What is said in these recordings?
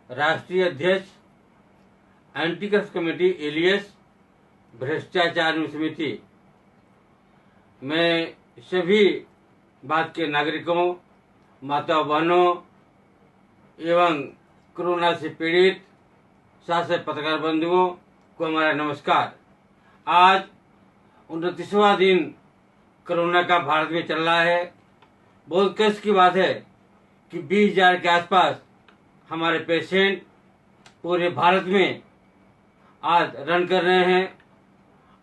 राष्ट्रीय अध्यक्ष anti corruption committee alias भ्रष्टाचार समिति में सभी भारत के नागरिकों, माता बहनों एवं कोरोना से पीड़ित शासक पत्रकार बंधुओं को हमारा नमस्कार। आज 29वां दिन कोरोना का भारत में चल रहा है। बहुत कष्ट की बात है कि 20,000 के आसपास हमारे पेशेंट पूरे भारत में आज रन कर रहे हैं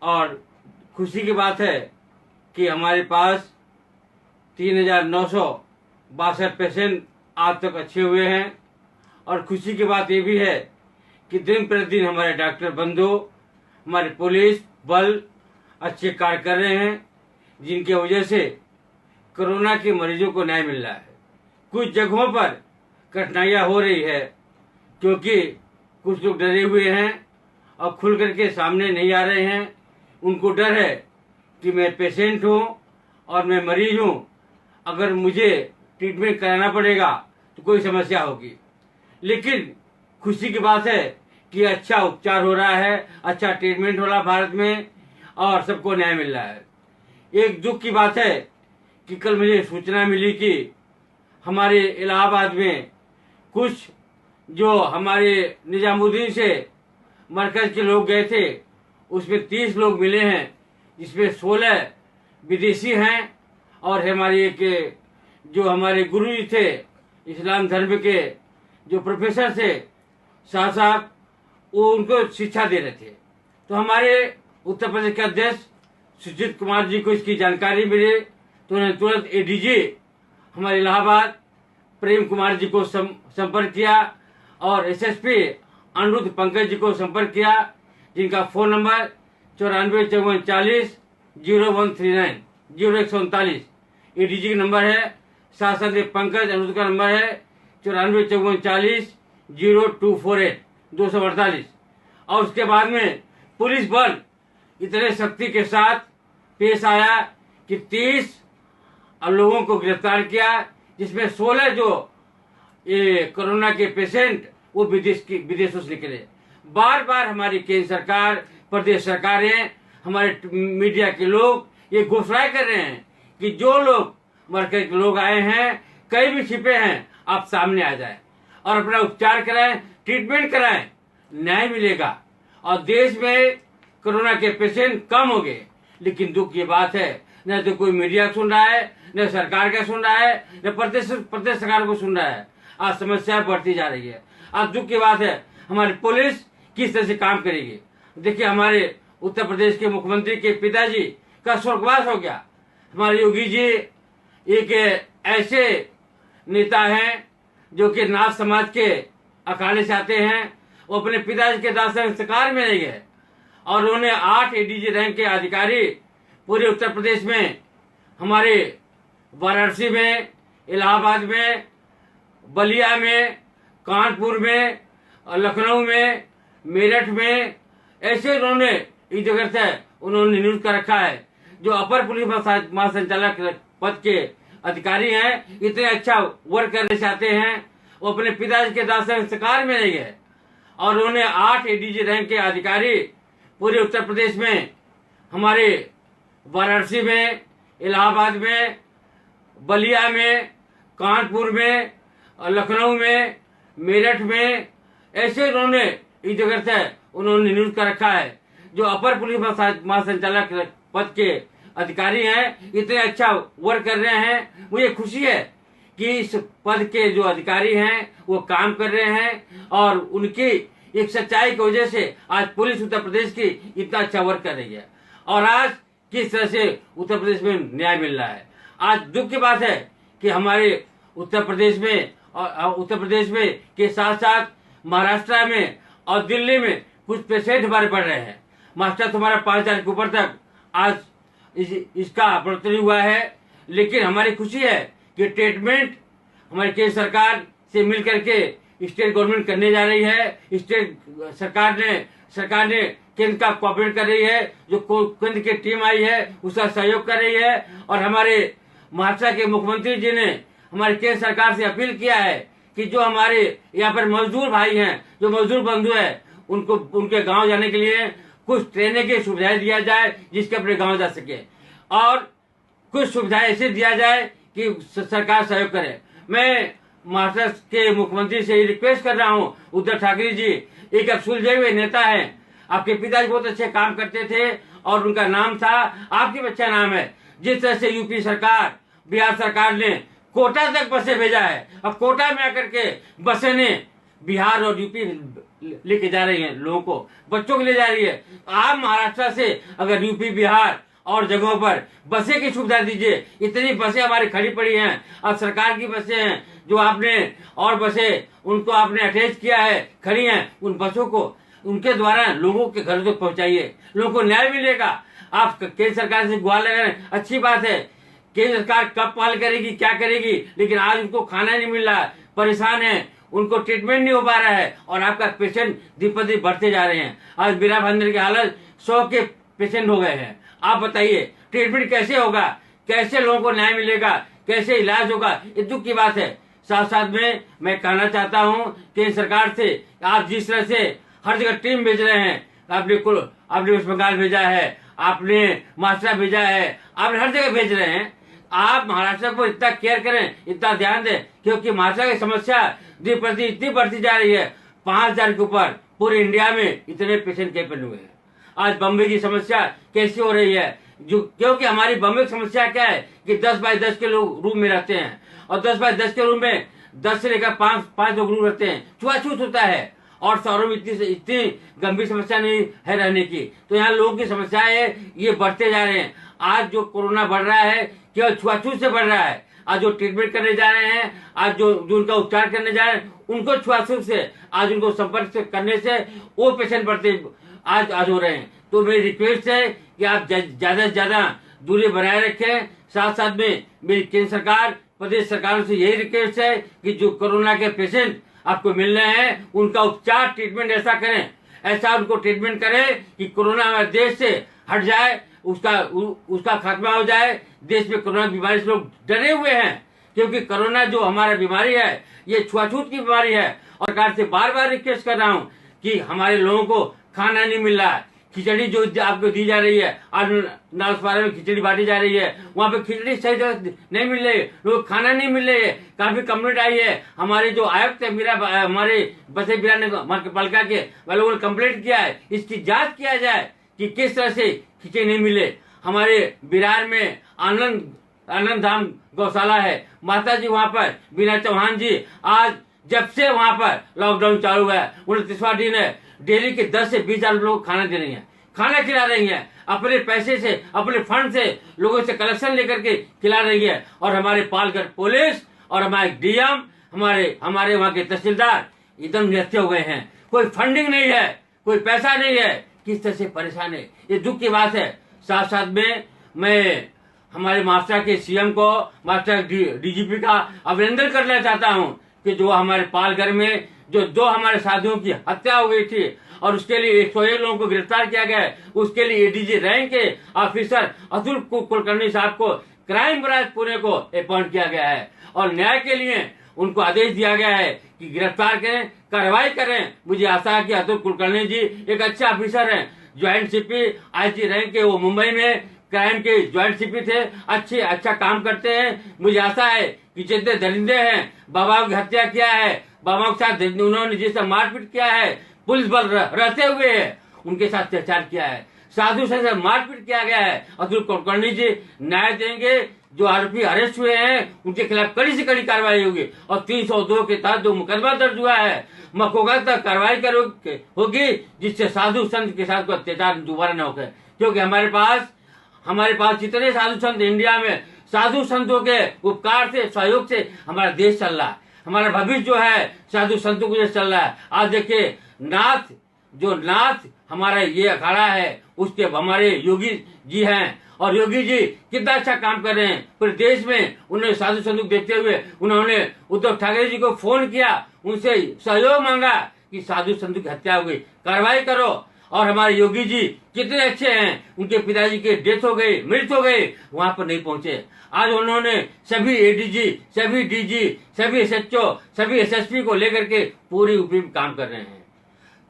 और खुशी की बात है कि हमारे पास 3,962 पेशेंट आज तक अच्छे हुए हैं। और खुशी की बात ये भी है कि दिन प्रतिदिन हमारे डॉक्टर बंधु, हमारे पुलिस बल अच्छे कार्य कर रहे हैं, जिनकी वजह से कोरोना के मरीजों को न्याय मिल रहा है। कुछ जगहों पर कठिनाइयां हो रही है क्योंकि कुछ लोग डरे हुए हैं और खुल करके सामने नहीं आ रहे हैं। उनको डर है कि मैं पेशेंट हूं और मैं मरीज हूं, अगर मुझे ट्रीटमेंट कराना पड़ेगा तो कोई समस्या होगी। लेकिन खुशी की बात है कि अच्छा उपचार हो रहा है, अच्छा ट्रीटमेंट हो रहा है भारत में और सबको न्याय मिल रहा है। एक दुख की बात है कि कल मुझे सूचना मिली कि हमारे इलाहाबाद में कुछ जो हमारे निजामुद्दीन से मरकज के लोग गए थे, उसमें 30 लोग मिले हैं, जिसमें 16 विदेशी हैं और हमारे एक जो हमारे गुरु जी थे इस्लाम धर्म के, जो प्रोफेसर थे साहब, वो उनको शिक्षा दे रहे थे। तो हमारे उत्तर प्रदेश के अध्यक्ष सुजीत कुमार जी को इसकी जानकारी मिली तो उन्होंने तुरंत एडीजी हमारे इलाहाबाद प्रेम कुमार जी को संपर्क किया और एसएसपी अनिरुद्ध पंकज जी को संपर्क किया, जिनका फोन नंबर 9454400139 एडीजी का नंबर है। शासन के पंकज अनिरुद्ध का नंबर है 9454400248 और उसके बाद में पुलिस बल इतने शक्ति के साथ पेश आया कि 30 लोगों को गिरफ्तार किया, जिसमें 16 जो ये कोरोना के पेशेंट वो विदेशों से निकले। बार बार हमारी केंद्र सरकार, प्रदेश सरकारें, हमारे मीडिया के लोग ये घोषणाएं कर रहे हैं कि जो लोग मरकज के लोग आए हैं, कहीं भी छिपे हैं, आप सामने आ जाएं और अपना उपचार कराएं, ट्रीटमेंट कराएं, न्याय मिलेगा और देश में कोरोना के पेशेंट कम हो गए। लेकिन दुख की बात है, न तो कोई मीडिया सुन रहा है, न सरकार का सुन रहा है, न प्रदेश सरकार को सुन रहा है। आज समस्या बढ़ती जा रही है। आज दुख की बात है, हमारी पुलिस किस तरह से काम करेगी। देखिए, हमारे उत्तर प्रदेश के मुख्यमंत्री के पिताजी का स्वर्गवास हो गया। हमारे योगी जी एक ऐसे नेता हैं जो कि नाथ समाज के अखाड़े से आते हैं। वो अपने पिताजी के दाह संस्कार में नहीं गए और उन्होंने 8 एडीजी रैंक के अधिकारी पूरे उत्तर प्रदेश में, हमारे वाराणसी में, इलाहाबाद में, बलिया में, कानपुर में, लखनऊ में, मेरठ में, ऐसे उन्होंने इस जगह से उन्होंने नियुक्त कर रखा है। जो अपर पुलिस महासंचालक पद के अधिकारी हैं, इतने अच्छा वर्क करने चाहते हैं, वो अपने पिताजी के दाह संस्कार में नहीं गए और उन्होंने 8 एडीजी रैंक के अधिकारी पूरे उत्तर प्रदेश में, हमारे वाराणसी में, इलाहाबाद में, बलिया में, कानपुर में, लखनऊ में, मेरठ में, ऐसे उन्होंने इस जगह से उन्होंने नियुक्त कर रखा है। जो अपर पुलिस महासंचालक पद के अधिकारी हैं, इतने अच्छा वर्क कर रहे हैं। मुझे खुशी है कि इस पद के जो अधिकारी हैं वो काम कर रहे हैं और उनकी एक सच्चाई की वजह से आज पुलिस उत्तर प्रदेश की इतना अच्छा वर्क कर रही है और आज किस तरह से उत्तर प्रदेश में न्याय मिल रहा है। आज दुख की बात है कि हमारे उत्तर प्रदेश में और उत्तर प्रदेश में के साथ साथ महाराष्ट्र में और दिल्ली में कुछ पेशेंट हमारे बढ़ रहे हैं। मास्टर तुम्हारा 5,000 के ऊपर तक आज इसका बढ़ोतरी हुआ है। लेकिन हमारी खुशी है कि ट्रीटमेंट हमारी केंद्र सरकार से मिल करके स्टेट गवर्नमेंट करने जा रही है। स्टेट सरकार ने केंद्र का कोऑपरेट कर रही है, जो केंद्र की टीम आई है उसका सहयोग कर रही है और हमारे महाराष्ट्र के मुख्यमंत्री जी ने हमारी केंद्र सरकार से अपील किया है कि जो हमारे यहाँ पर मजदूर भाई हैं, जो मजदूर बंधु है, उनको उनके गांव जाने के लिए कुछ ट्रेनें की सुविधाएं दिया जाए जिसके अपने गांव जा सके, और कुछ सुविधाएं ऐसे दिया जाए कि सरकार सहयोग करे। मैं महाराष्ट्र के मुख्यमंत्री से रिक्वेस्ट कर रहा हूं, उद्धव ठाकरे जी एक अब सुलझे हुए नेता हैं, आपके पिताजी बहुत अच्छे काम करते थे और उनका नाम था, आपके बच्चा नाम है। जिस तरह से यूपी सरकार, बिहार सरकार ने कोटा तक बसें भेजा है, अब कोटा में आकर के बसें ने बिहार और यूपी लेके जा रही हैं, लोगों को, बच्चों को ले जा रही है। आप महाराष्ट्र से अगर यूपी बिहार और जगहों पर बसें की सुविधा दीजिए। इतनी बसें हमारी खड़ी पड़ी हैं, अब सरकार की बसें हैं जो आपने, और बसें उनको आपने अटैच किया है, खड़ी हैं, उन बसों को उनके द्वारा लोगों के घर तक पहुंचाइए, लोगों को न्याय मिलेगा। आप केंद्र सरकार से गुहार लगा रहे हैं, अच्छी बात है, केंद्र सरकार कब पहल करेगी, क्या करेगी, लेकिन आज उनको खाना नहीं मिल रहा, परेशान है, उनको ट्रीटमेंट नहीं हो पा रहा है, और आपका पेशेंट दिन पर दिन बढ़ते जा रहे हैं। आज बीरा भाईंदर की हालत 100 के पेशेंट हो गए हैं। आप बताइए ट्रीटमेंट कैसे होगा, कैसे लोगों को न्याय मिलेगा, कैसे इलाज होगा, ये दुख की बात है। साथ साथ में मैं कहना चाहता हूँ केंद्र सरकार से, आप जिस तरह से हर जगह टीम भेज रहे हैं, आपने वेस्ट बंगाल भेजा है, आपने महाराष्ट्र भेजा है, आपने हर जगह भेज रहे हैं, आप महाराष्ट्र को इतना केयर करें, इतना ध्यान दें, क्योंकि महाराष्ट्र की समस्या दिन प्रतिदिन इतनी बढ़ती जा रही है। 5000 के ऊपर पूरे इंडिया में इतने पेशेंट कैंपेन हुए हैं। आज बम्बई की समस्या कैसी हो रही है, जो क्योंकि हमारी बम्बई की समस्या क्या है कि 10 बाय 10 के लोग रूम में रहते हैं, और 10 बाय 10 के रूम में 10 से लेकर 5 लोग रूम रहते हैं, छुआछूत होता है, और शहरों में इतनी गंभीर समस्या नहीं है रहने की। तो यहाँ लोगों की समस्याएं ये बढ़ते जा रहे हैं। आज जो कोरोना बढ़ रहा है केवल छुआछूत से बढ़ रहा है। आज जो ट्रीटमेंट करने जा रहे हैं, आज जो उनका उपचार करने जा रहे हैं, उनको छुआछूत से, आज उनको संपर्क से करने से वो पेशेंट बढ़ते आज हो रहे हैं। तो मेरी रिक्वेस्ट है कि आप ज्यादा से ज्यादा दूरी बनाए रखें। साथ साथ में मेरी केंद्र सरकार, प्रदेश सरकारों से यही रिक्वेस्ट है कि जो कोरोना के पेशेंट आपको मिल रहे हैं, उनका उपचार, ट्रीटमेंट ऐसा करें, ऐसा उनको ट्रीटमेंट करें कि कोरोना हमारे देश से हट जाए, उसका खात्मा हो जाए। देश में कोरोना बीमारी से लोग डरे हुए हैं, क्योंकि कोरोना जो हमारा बीमारी है, ये छुआछूत की बीमारी है। और सरकार से बार बार रिक्वेस्ट कर रहा हूँ कि हमारे लोगों को खाना नहीं मिल रहा है, खिचड़ी जो आपको दी जा रही है, आज नालसपारा में खिचड़ी बांटी जा रही है, वहाँ पे खिचड़ी सही जगह नहीं मिल रही है, लोग खाना नहीं मिल रही है। काफी कंप्लेंट आई है, हमारे जो आयुक्त है हमारे बसे बिरा ने पालिका के वाले लोगों ने कंप्लेंट किया है, इसकी जांच किया जाए कि किस तरह से खिचड़ी नहीं मिले। हमारे बिरार में आनंद धाम गौशाला है, माता जी वहाँ पर बीना चौहान जी, आज जब से वहाँ पर लॉकडाउन चालू हुआ है, 29वां दिन है, डेली के 10 से 20 हजार लोग खाना दे रही हैं, खाना खिला रही हैं, अपने पैसे से, अपने फंड से लोगों से कलेक्शन लेकर के खिला रही है। और हमारे पालघर पुलिस और हमारे डीएम, हमारे वहाँ के तहसीलदार एकदम निरस्ते हो गए हैं, कोई फंडिंग नहीं है, कोई पैसा नहीं है, किस तरह से परेशान है, ये दुख की बात है। साथ साथ में मैं हमारे महाराष्ट्र के सीएम को, महाराष्ट्र डीजीपी का अभिनंदन करना चाहता हूँ कि जो हमारे पालघर में जो 2 हमारे साथियों की हत्या हो गई थी और उसके लिए 101 लोगों को गिरफ्तार किया गया है, उसके लिए एडीजी रैंक के ऑफिसर अतुल कुलकर्णी साहब को क्राइम ब्रांच पुणे को अपॉइंट किया गया है, और न्याय के लिए उनको आदेश दिया गया है कि गिरफ्तार करें, कार्रवाई करें। मुझे आशा है कि अतुल कुलकर्णी जी एक अच्छे ऑफिसर हैं, ज्वाइंट सीपी आईजी रैंक के, वो मुंबई में क्राइम के ज्वाइंट सीपी थे, अच्छा काम करते हैं। मुझे आशा है कि जितने दरिंदे हैं, बाबाओं की हत्या किया है, बाबाओं के साथ उन्होंने जिस तरह मारपीट किया है, पुलिस बल रहते हुए उनके साथ अत्याचार किया है, साधु संत से मारपीट किया गया है, अतुल कुलकर्णी जी न्याय देंगे। जो आरोपी अरेस्ट हुए हैं उनके खिलाफ कड़ी से कड़ी कार्रवाई होगी, और 302 के तहत जो मुकदमा दर्ज हुआ है, मकोगा तक कार्रवाई होगी, जिससे साधु संत के साथ कोई अत्याचार दोबारा न हो। क्योंकि हमारे पास जितने साधु संत इंडिया में, साधु संतों के उपकार से, सहयोग से हमारा देश चल रहा है, हमारा भविष्य जो है साधु संतों को चल रहा है। आज देखिए नाथ हमारा ये अखाड़ा है, उसके हमारे योगी जी हैं, और योगी जी कितना अच्छा काम कर रहे हैं पूरे देश में। उन्होंने साधु संतों को देखते हुए उन्होंने उद्धव ठाकरे जी को फोन किया, उनसे सहयोग मांगा कि साधु संतों की हत्या हो गई, कार्रवाई करो। और हमारे योगी जी कितने अच्छे हैं, उनके पिताजी के डेथ हो गई, मृत्यु हो गई, वहां पर नहीं पहुंचे। आज उन्होंने सभी एडीजी, सभी डीजी, सभी एसएचओ, सभी एसएसपी को लेकर के पूरी यूपी में काम कर रहे हैं।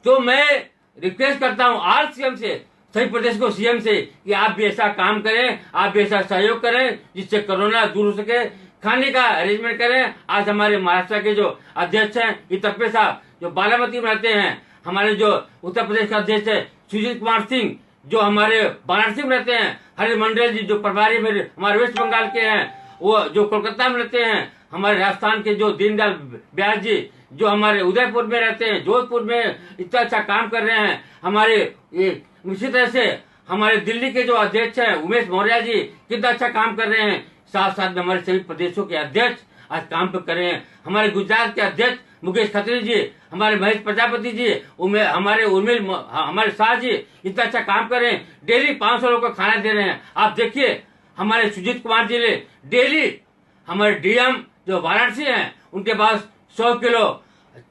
तो मैं रिक्वेस्ट करता हूं आज सीएम से, सभी प्रदेश को सीएम से, कि आप भी ऐसा काम करें, आप भी ऐसा सहयोग करें जिससे कोरोना दूर हो सके। खाने का अरेंजमेंट करें। आज हमारे महाराष्ट्र के जो अध्यक्ष हैं इतप्पे साहब, जो बारामती में रहते हैं, हमारे जो उत्तर प्रदेश का अध्यक्ष है सुजीत कुमार सिंह, जो हमारे वाराणसी में रहते हैं, हरि मंडल जी जो प्रभारी मेरे हमारे वेस्ट बंगाल के हैं, वो जो कोलकाता में रहते हैं, हमारे राजस्थान के जो दीनदयाल व्यास जी जो हमारे उदयपुर में रहते हैं, जोधपुर में इतना अच्छा काम कर रहे हैं। हमारे इसी तरह से हमारे दिल्ली के जो अध्यक्ष हैं उमेश मौर्य जी कितना अच्छा काम कर रहे हैं। साथ साथ में हमारे सभी प्रदेशों के अध्यक्ष आज काम पे कर रहे हैं। हमारे गुजरात के अध्यक्ष मुकेश खत्री जी, हमारे महेश प्रजापति जी, हमारे शाह जी इतना अच्छा काम कर रहे हैं। डेली 500 लोगों को खाना दे रहे हैं। आप देखिए हमारे सुजीत कुमार जी ने डेली, हमारे डीएम जो वाराणसी हैं उनके पास 100 किलो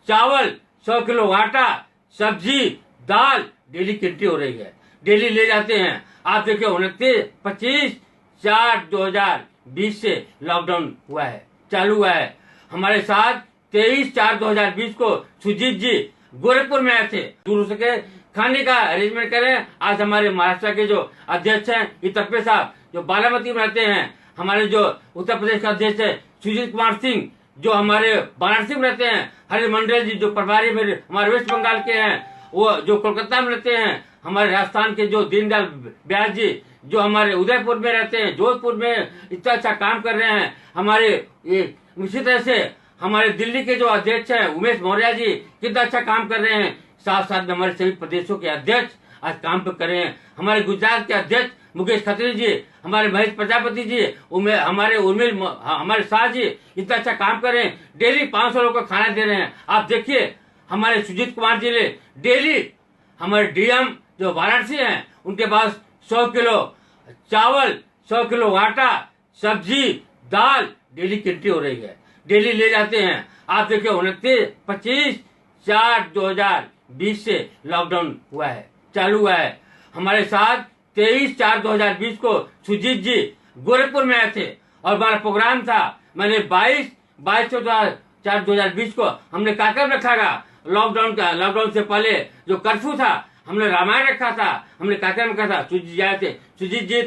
चावल, 100 किलो आटा, सब्जी, दाल डेली की एंट्री हो रही है, डेली ले जाते हैं। आप देखिए 29/4/2020 से लॉकडाउन हुआ है, चालू हुआ है। हमारे साथ 23/4/2020 को सुजीत जी गोरखपुर में आए थे। दूर हो सके खाने का अरेंजमेंट करें। आज हमारे महाराष्ट्र के जो अध्यक्ष हैं इतप्पे साहब, जो बारामती में रहते हैं, हमारे जो उत्तर प्रदेश का अध्यक्ष है सुजीत कुमार सिंह, जो हमारे वाराणसी में रहते हैं, हरि मंडल जी जो प्रभारी मेरे हमारे वेस्ट बंगाल के हैं, वो जो कोलकाता में रहते हैं, हमारे राजस्थान के जो दीनदयाल व्यास जी जो हमारे उदयपुर में रहते हैं, जोधपुर में इतना अच्छा काम कर रहे हैं। हमारे इसी तरह से हमारे दिल्ली के जो अध्यक्ष हैं उमेश मौर्य जी कितना अच्छा काम कर रहे हैं। साथ साथ में हमारे सभी प्रदेशों के अध्यक्ष आज काम पे कर रहे हैं। हमारे गुजरात के अध्यक्ष मुकेश खत्री जी, हमारे महेश प्रजापति जी, हमारे शाह जी इतना अच्छा काम कर रहे हैं। डेली 500 लोगों को खाना दे रहे हैं। आप देखिए हमारे सुजीत कुमार जी ने डेली, हमारे डीएम जो वाराणसी हैं उनके पास 100 किलो चावल, 100 किलो आटा, सब्जी, दाल डेली की एंट्री हो रही है, डेली ले जाते हैं। आप देखिए 29/4/2020 से लॉकडाउन हुआ है, चालू हुआ है। हमारे साथ 23/4/2020 को सुजीत जी गोरखपुर में आए थे और हमारा प्रोग्राम था। मैंने 22/4/2020 को हमने कार्यक्रम रखा था लॉकडाउन से पहले जो कर्फ्यू था, हमने रामायण रखा था, हमने कार्यक्रम रखा था। सुजीत जी आए थे। सुजीत जी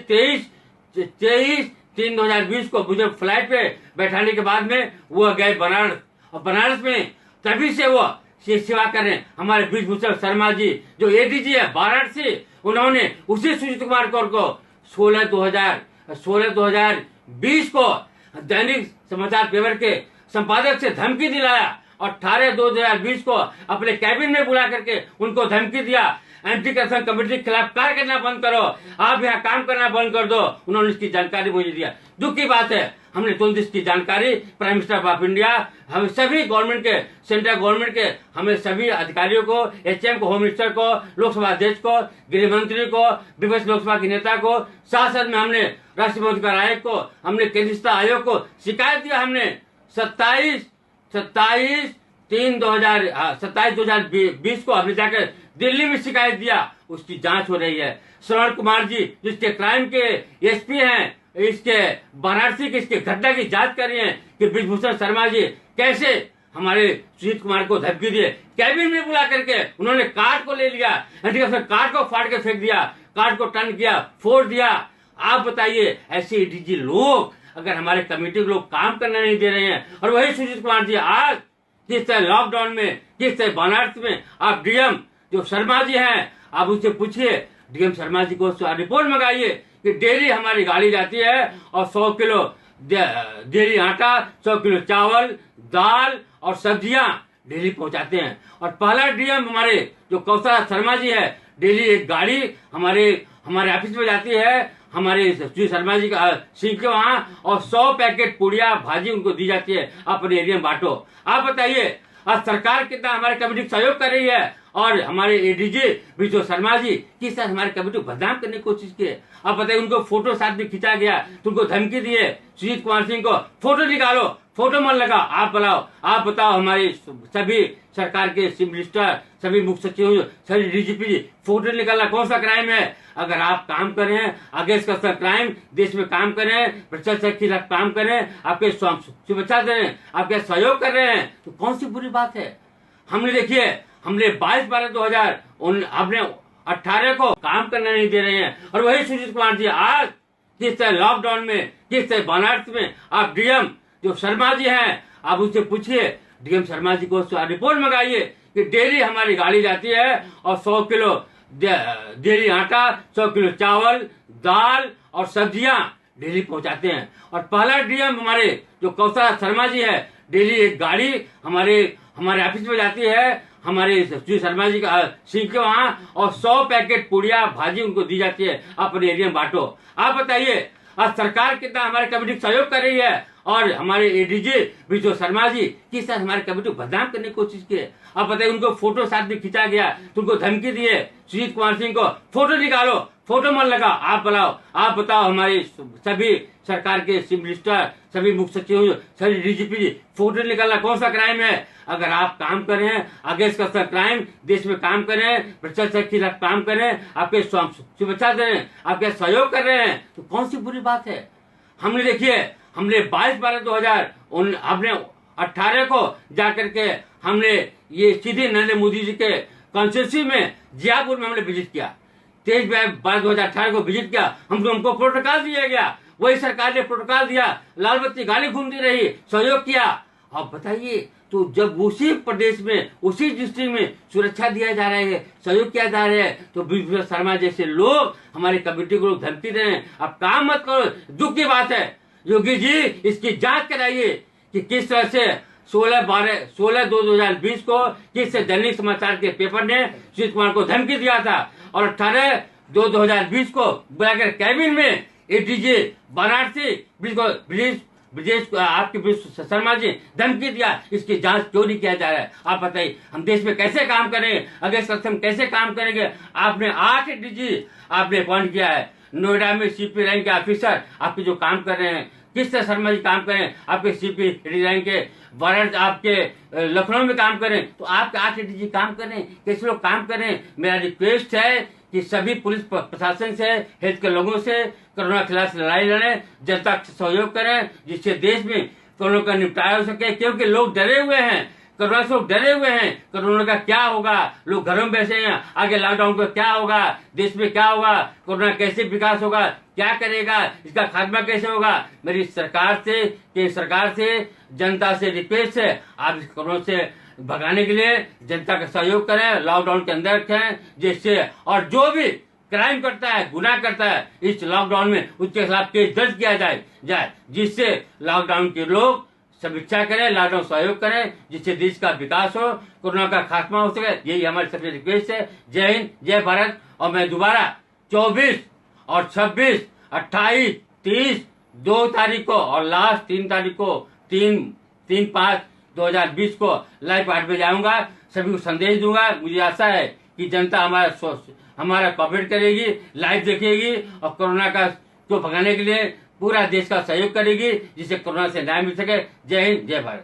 23/3/2020 को मुझे फ्लाइट पे बैठाने के बाद में वो गए बनारस, और बनारस में तभी से वो सेवा कर रहे हैं। हमारे ब्रिजभूषण शर्मा जी जो एडीजी है वाराणसी, उन्होंने उसी सुजीत कुमार कौर को 16/2020 को दैनिक समाचार पेपर के संपादक से धमकी दिलाया और 18/2/2020 को अपने कैबिन में बुला करके उनको धमकी दिया, एंटी करप्शन कमेटी के खिलाफ कार्य करना बंद करो, आप यहाँ काम करना बंद कर दो। उन्होंने इसकी जानकारी मुझे दिया। दुख की बात है, हमने तुरंत इसकी जानकारी प्राइम मिनिस्टर ऑफ इंडिया, हम सभी गवर्नमेंट के, सेंट्रल गवर्नमेंट के, हमें सभी अधिकारियों को, एचएम को, होम मिनिस्टर को, लोकसभा अध्यक्ष को, गृह मंत्री को, विपक्ष लोकसभा के नेता को, साथ साथ में हमने राष्ट्रीय अधिकार आयोग को, हमने केंद्रीय आयोग को शिकायत दिया। हमने 27/3/2020 को हमने जाकर दिल्ली में शिकायत दिया, उसकी जांच हो रही है। श्रवण कुमार जी जिसके क्राइम के एसपी हैं, इसके वाराणसी के इसके घटना की जांच कर रहे हैं कि ब्रिजभूषण शर्मा जी कैसे हमारे सुजीत कुमार को धमकी दिए। कैबिन में बुला करके उन्होंने कार्ड को ले लिया, कार्ड को फाड़ के फेंक दिया, कार्ड को टर्न किया, फोड़ दिया। आप बताइए, ऐसे एडीजी लोग अगर हमारे कमेटी के लोग काम करने नहीं दे रहे हैं, और वही सुजीत कुमार जी आज किस तरह लॉकडाउन में, किस तरह बनारस में, आप डीएम जो शर्मा जी हैं, आप उससे पूछिए, डीएम शर्मा जी को रिपोर्ट मंगाइए कि डेली हमारी गाड़ी जाती है और 100 किलो डेली आटा, 100 किलो चावल, दाल और सब्जियां डेली पहुंचाते हैं। और पहला डीएम हमारे जो कौशल शर्मा जी है, डेली एक गाड़ी हमारे ऑफिस में जाती है, हमारे श्री शर्मा जी का सिंह के वहां, और 100 पैकेट पुड़िया भाजी उनको दी जाती है, अपने एरिया में बांटो। आप बताइए, आज सरकार कितना हमारे कमेटी सहयोग कर रही है, और हमारे एडीजी विजय शर्मा जी किस तरह हमारे कमेटी को बदनाम करने की कोशिश की। अब बताइए, उनको फोटो साथ में खींचा गया तो उनको धमकी दिए, सुजीत कुमार सिंह को फोटो निकालो, फोटो मन लगा, आप बुलाओ, आप बताओ हमारे सभी सरकार के चीफ मिनिस्टर, सभी मुख्य सचिव, सभी डीजीपी, फोटो निकालना कौन सा क्राइम है? अगर आप काम कर रहे हैं अगेंस्ट कस्टम क्राइम, देश में काम कर रहे हैं, भ्रष्टाचार के खिलाफ काम कर रहे हैं, आपके सुरक्षा दे रहे हैं, आपके सहयोग कर रहे हैं, तो कौन सी बुरी बात है? हमने देखिए, हमने 22/12/2018 को काम करने नहीं दे रहे हैं, और वही सुजीत कुमार जी आज किस तरह लॉकडाउन में, किस तरह बनारस में, आप डीएम जो शर्मा जी हैं, आप उससे पूछिए, डीएम शर्मा जी को रिपोर्ट मंगाइए कि डेली हमारी गाड़ी जाती है और 100 किलो डेली आटा, 100 किलो चावल, दाल और सब्जियां डेली पहुंचाते हैं। और पहला डीएम हमारे जो कौशल शर्मा जी है, डेली एक गाड़ी हमारे ऑफिस में जाती है, हमारे श्री शर्मा जी का सिंह के वहां, और 100 पैकेट पुड़िया भाजी उनको दी जाती है, अपने एरिया में बांटो। आप बताइए, आज सरकार कितना हमारे कमेटी को सहयोग कर रही है, और हमारे एडीजी विजय शर्मा जी किस तरह हमारे कमेटी को बदनाम करने की कोशिश की। अब बताइए, उनको फोटो साथ में खींचा गया तो उनको धमकी दिए, सुजीत कुमार सिंह को फोटो निकालो, फोटो मन लगा, आप बुलाओ, आप बताओ हमारे सभी सरकार के चीफ मिनिस्टर, सभी मुख्य सचिव, सभी डीजीपी, फोटो निकालना कौन सा क्राइम है? अगर आप काम कर रहे हैं अगेंस्ट कस्टम क्राइम, देश में काम कर रहे हैं, भ्रष्टाचार के खिलाफ काम कर रहे हैं, आपके सुरक्षा दे रहे हैं, आपके सहयोग कर रहे हैं, तो कौन सी बुरी बात है? हमने देखिए, हमने 22/12/2018 को जाकर के हमने ये सीधे नरेंद्र मोदी जी के कॉन्स्टिट्यूंसी में जियापुर में हमने विजिट किया। 23/12/2018 को विजिट किया, हमको प्रोटोकॉल दिया गया, वही सरकार ने प्रोटोकॉल दिया, लाल बत्ती गाड़ी घूमती रही, सहयोग किया। अब बताइए, तो जब उसी प्रदेश में, उसी डिस्ट्रिक्ट में सुरक्षा दिया जा रहा है, सहयोग किया जा रहा है, तो विजय शर्मा जैसे लोग हमारी कमेटी को धमकी दे रहे हैं, आप काम मत करो। दुख की बात है, योगी जी इसकी जांच कराइए कि किस तरह से 16/2/2020 को किस दैनिक समाचार के पेपर ने सुजीत कुमार को धमकी दिया था, और 18/2/2020 को बुलाकर कैबिन में एडीजी वाराणसी ब्रिजेश आपके शर्मा जी धमकी दिया, इसकी जांच क्यों नहीं किया जा रहा है? आप बताइए, हम देश में कैसे काम करेंगे, अगेंस्ट कस्टम कैसे काम करेंगे? आपने 8 एडीजी आपने अपॉइंट किया है, नोएडा में सीपी रैंक के ऑफिसर आपके जो काम कर रहे हैं, किस तरह शर्मा जी काम करें, आपके सीपी रैंक के वारंट आपके लखनऊ में काम करें, तो आपके 8 एडीजी काम करें, कैसे लोग काम करें? मेरा रिक्वेस्ट है कि सभी पुलिस प्रशासन से, हेल्थ के लोगों से कोरोना के खिलाफ लड़ाई लड़ें, जनता का सहयोग करें, जिससे देश में कोरोना का निपटारा हो सके, क्योंकि लोग डरे हुए हैं, कोरोना से डरे हुए हैं, कोरोना का क्या होगा, लोग घरों में बैठे हैं, आगे लॉकडाउन का क्या होगा, देश में क्या होगा, कोरोना कैसे विकास होगा, क्या करेगा, इसका खात्मा कैसे होगा? मेरी सरकार से जनता से रिक्वेस्ट है, आप इस कोरोना से भगाने के लिए जनता का सहयोग करें, लॉकडाउन के अंदर रखें, जिससे और जो भी क्राइम करता है, गुनाह करता है, इस लॉकडाउन में उसके खिलाफ केस दर्ज किया जाए, जिससे लॉकडाउन के लोग समीक्षा करें, लॉकडाउन सहयोग करें, जिससे देश का विकास हो, कोरोना का खात्मा हो सके। यही हमारी सबसे रिक्वेस्ट है। जय हिंद, जय भारत। और मैं दोबारा 24 और 26, 28, 30 2 तारीख को और लास्ट 3 तारीख को 3/5/2020 को लाइव 8 बजे आऊंगा, सभी को संदेश दूंगा। मुझे आशा है कि जनता हमारा कॉपरेट करेगी, लाइव देखेगी, और कोरोना को भगाने के लिए पूरा देश का सहयोग करेगी, जिससे कोरोना से न्याय मिल सके। जय हिंद, जय भारत।